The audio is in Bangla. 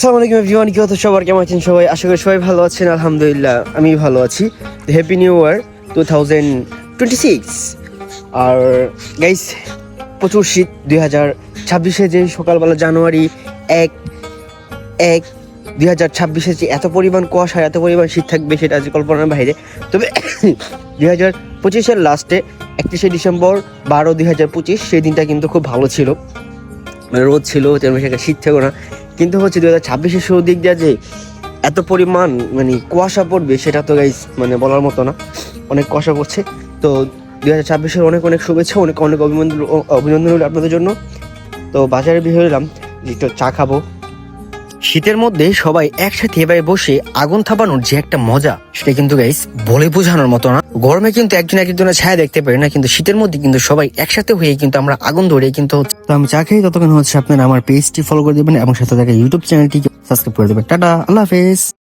আসসালামু আলাইকুম এভরিওয়ান, কি হতো সবার কেমন আছেন সবাই? আশা করি সবাই ভালো আছেন। আলহামদুলিল্লাহ আমি ভালো আছি। Happy new year 2026। আর গাইস, প্রচুর শীত। 2026 যে সকালবেলা জানুয়ারি 1 1 2026 যে এত পরিমাণ কুয়াশা, এত পরিমাণ শীত থাকবে সেটা আজ কল্পনার বাইরে। তবে 2025 লাস্টে 31 ডিসেম্বর 12 2025 সেই দিনটা কিন্তু খুব ভালো ছিল। মানে রোদ ছিল, তেমন সেটা শীত ছিল না। কিন্তু হচ্ছে 2026 শুরুর দিক দিয়ে যে এত পরিমাণ মানে কুয়াশা পড়বে সেটা তো গাইস মানে বলার মতো না। অনেক কুয়াশা পড়ছে। তো 2026 অনেক অনেক শুভেচ্ছা, অনেক অনেক অভিনন্দন রইল আপনাদের জন্য। তো বাজারে বের হলাম, একটু চা খাবো। শীতের মধ্যে সবাই একসাথে এভাবে বসে আগুন থাপানোর যে একটা মজা, সেটা কিন্তু গাইস বলে বোঝানোর মতো না। গরমে কিন্তু একজন একজনের ছায়া দেখতে পারি না, কিন্তু শীতের মধ্যে কিন্তু সবাই একসাথে হয়ে কিন্তু আমরা আগুন ধরে কিন্তু হচ্ছে। তো আমি চা খাই, ততক্ষণ হচ্ছে আপনারা আমার পেজটি ফলো করে দেবেন এবং সাথে থাকা ইউটিউব চ্যানেলটিকে সাবস্ক্রাইব করে দেবেন। টাটা, আল্লাহ হাফেজ।